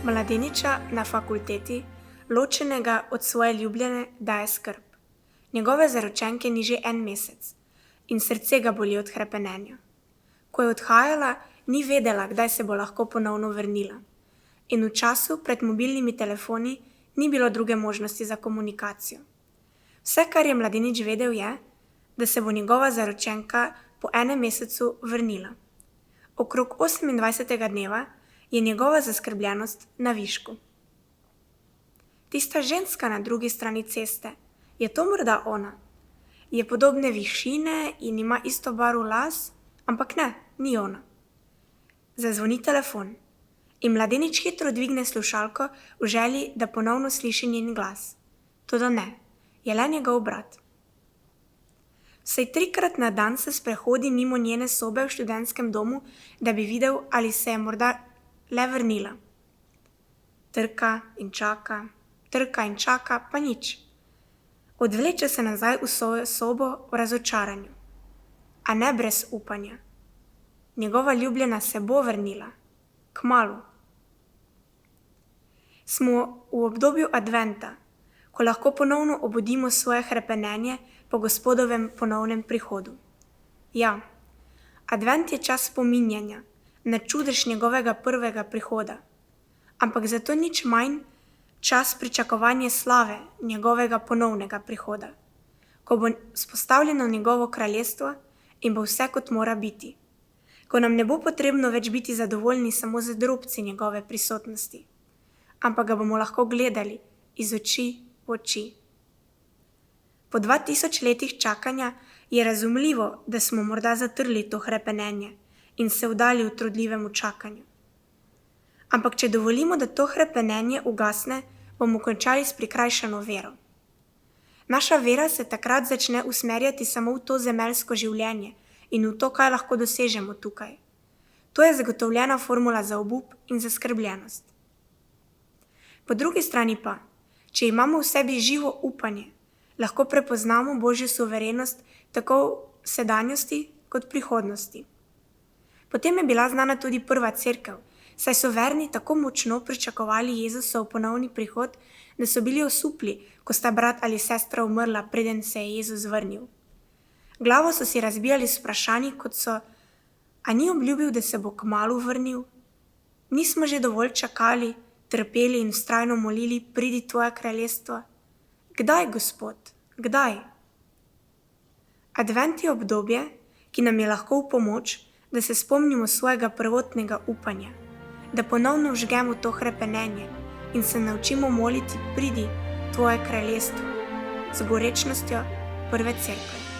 Mladeniča na fakulteti, ločenega od svoje ljubljene, daje skrb. Njegove zaročenke ni že 1 mesec in srce ga boli od hrepenenja. Ko je odhajala, ni vedela, kdaj se bo lahko ponovno vrnila. In v času pred mobilnimi telefoni ni bilo druge možnosti za komunikacijo. Vse, kar je mladenič vedel, je, da se bo njegova zaročenka po 1 mesecu vrnila. Okrog 28. dneva je njegova zaskrbljenost na višku. Tista ženska na drugi strani ceste, je to morda ona? Je podobne višine in ima isto barvo las, ampak ne, ni ona. Zazvoni telefon in mladenič hitro dvigne slušalko v želji, da ponovno sliši njen glas. Toda ne, je le njegov brat. Vsaj 3-krat na dan se sprehodi mimo njene sobe v študentskem domu, da bi videl, ali se je morda le vrnila. Trka in čaka, pa nič. Odvleče se nazaj v svojo sobo v razočaranju. A ne brez upanja. Njegova ljubljena se bo vrnila. Kmalu. Smo v obdobju adventa, ko lahko ponovno obudimo svoje hrepenenje po Gospodovem ponovnem prihodu. Ja, advent je čas spominjanja na čudež njegovega prvega prihoda, ampak zato nič manj čas pričakovanja slave njegovega ponovnega prihoda, ko bo vzpostavljeno njegovo kraljestvo in bo vse kot mora biti, ko nam ne bo potrebno več biti zadovoljni samo z drobci njegove prisotnosti, ampak ga bomo lahko gledali iz oči v oči. Po 2000 letih čakanja je razumljivo, da smo morda zatrli to hrepenenje in se vdali v trudljivemu čakanju. Ampak če dovolimo, da to hrepenenje ugasne, bomo končali s prikrajšano vero. Naša vera se takrat začne usmerjati samo v to zemeljsko življenje in v to, kaj lahko dosežemo tukaj. To je zagotovljena formula za obup in zaskrbljenost. Po drugi strani pa, če imamo v sebi živo upanje, lahko prepoznamo Božjo suverenost tako v sedanjosti kot prihodnosti. Potem je bila znana tudi prva cerkev, saj so verni tako močno pričakovali Jezusov ponovni prihod, da so bili osupli, ko sta brat ali sestra umrla, preden se je Jezus vrnil. Glavo so si razbijali s vprašanji, kot so: a ni obljubil, da se bo kmalu vrnil? Nismo že dovolj čakali, trpeli in vztrajno molili: pridi tvoje kraljestvo? Kdaj, Gospod, kdaj? Advent je obdobje, ki nam je lahko v pomoč, da se spomnimo svojega prvotnega upanja, da ponovno vžgemo to hrepenenje in se naučimo moliti: pridi tvoje kraljestvo, z gorečnostjo prve cerkve.